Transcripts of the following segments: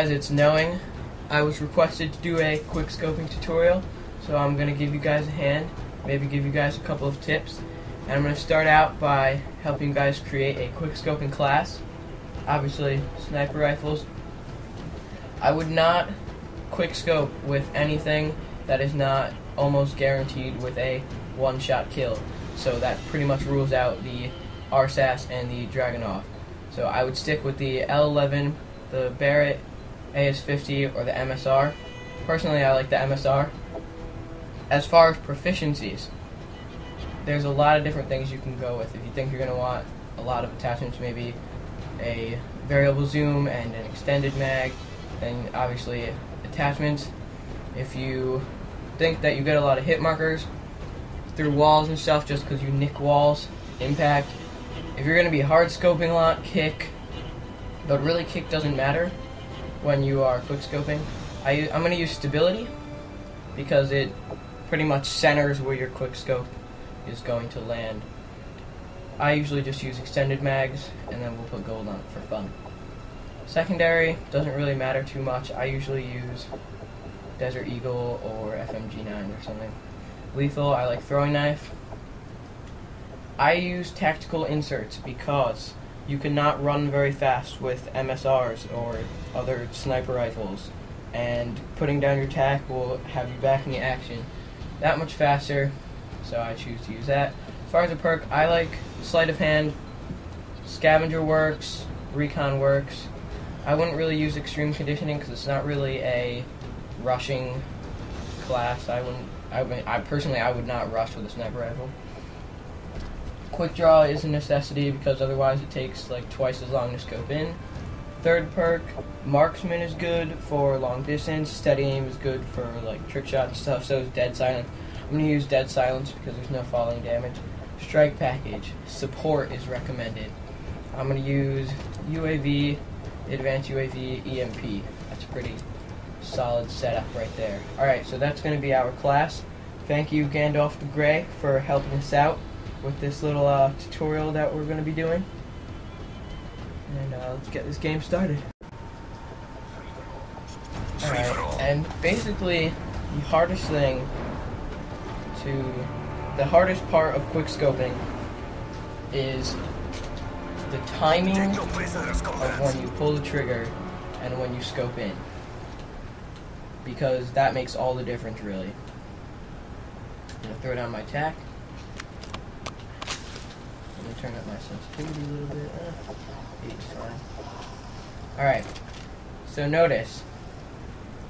guys, it's Knowing. I was requested to do a quick scoping tutorial, so I'm going to give you guys a hand, maybe give you guys a couple of tips. And I'm going to start out by helping you guys create a quick scoping class. Obviously, sniper rifles. I would not quick scope with anything that is not almost guaranteed with a one-shot kill. So that pretty much rules out the RSAS and the Dragunov. So I would stick with the L11, the Barrett, AS50, or the MSR. Personally, I like the MSR. As far as proficiencies, there's a lot of different things you can go with. If you think you're going to want a lot of attachments, maybe a variable zoom and an extended mag, then obviously attachments. If you think that you get a lot of hit markers through walls and stuff just because you nick walls, impact. If you're going to be hard scoping a lot, kick. But really, kick doesn't matter when you are quick scoping. I'm going to use stability because it pretty much centers where your quick scope is going to land. I usually just use extended mags, and then we'll put gold on it for fun. Secondary doesn't really matter too much. I usually use Desert Eagle or FMG9 or something. Lethal, I like throwing knife. I use tactical inserts because you cannot run very fast with MSRs or other sniper rifles, and putting down your tac will have you back in the action that much faster, so I choose to use that. As far as a perk, I like sleight of hand. Scavenger works, recon works. I wouldn't really use extreme conditioning because it's not really a rushing class. I personally would not rush with a sniper rifle. Quick draw is a necessity because otherwise it takes like twice as long to scope in. Third perk, marksman is good for long distance. Steady aim is good for like trick shot and stuff. So is dead silence. I'm going to use dead silence because there's no falling damage. Strike package, support is recommended. I'm going to use UAV, advanced UAV, EMP. That's a pretty solid setup right there. Alright, so that's going to be our class. Thank you, GandalfThaGray, for helping us out with this little tutorial that we're going to be doing. And let's get this game started. Alright, and basically the hardest part of quick scoping is the timing of when you pull the trigger and when you scope in, because that makes all the difference really. I'm going to throw down my tac. I'm going to turn up my sensitivity a little bit. 8's fine. Alright, so notice,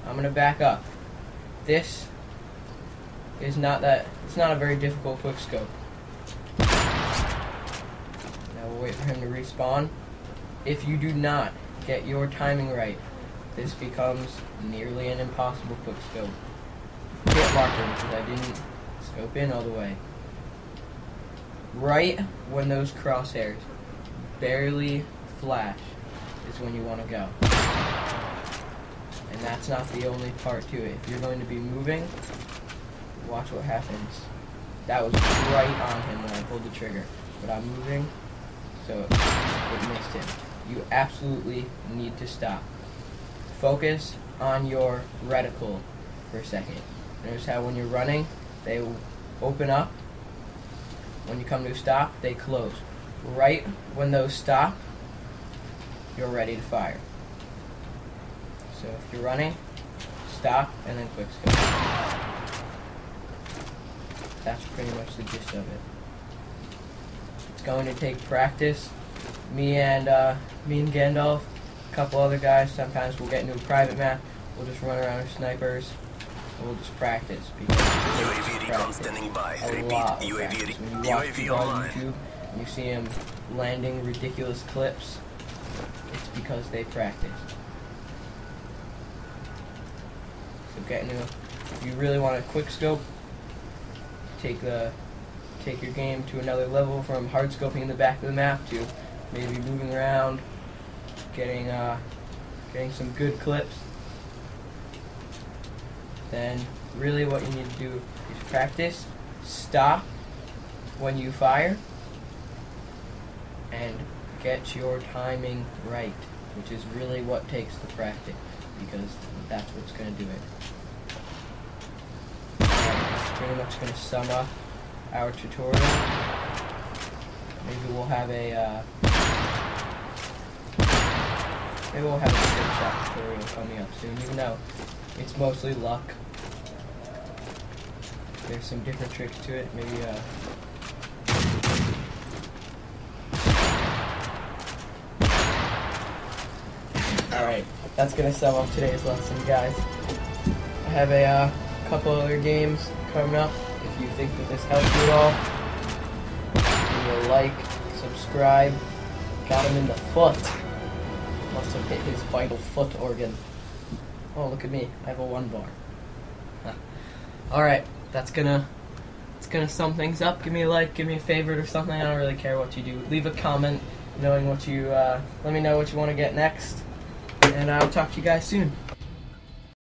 I'm going to back up. This is not it's not a very difficult quick scope. Now we'll wait for him to respawn. If you do not get your timing right, this becomes nearly an impossible quick scope. Hit marker because I didn't scope in all the way. Right when those crosshairs barely flash is when you want to go. And that's not the only part to it. If you're going to be moving, watch what happens. That was right on him when I pulled the trigger. But I'm moving, so it missed him. You absolutely need to stop. Focus on your reticle for a second. Notice how when you're running, they open up. When you come to a stop, they close. Right when those stop, you're ready to fire. So if you're running, stop, and then quick scope. That's pretty much the gist of it. It's going to take practice. Me and Gandalf, a couple other guys, sometimes we'll get into a private map, we'll just run around with snipers, and we'll just practice, because UAV recon standing by. Repeat, UAV when you watch people on YouTube and you see them landing ridiculous clips, it's because they practice. So if you really want a quick scope, take your game to another level from hard scoping in the back of the map to maybe moving around, getting some good clips. Then really what you need to do is practice, stop when you fire, and get your timing right, which is really what takes the practice. because that's what's going to do it. Pretty much going to sum up our tutorial. Maybe we'll have a trick shot tutorial coming up soon, even though it's mostly luck. There's some different tricks to it. Maybe alright, that's gonna sum up today's lesson, guys. I have a couple other games coming up. If you think that this helped you at all, give me a like, subscribe. Got him in the foot. Must have hit his vital foot organ. Oh, look at me. I have a 1 bar. Huh. Alright, it's gonna sum things up. Give me a like, give me a favorite or something. I don't really care what you do. Leave a comment knowing what you, let me know what you want to get next. And I'll talk to you guys soon.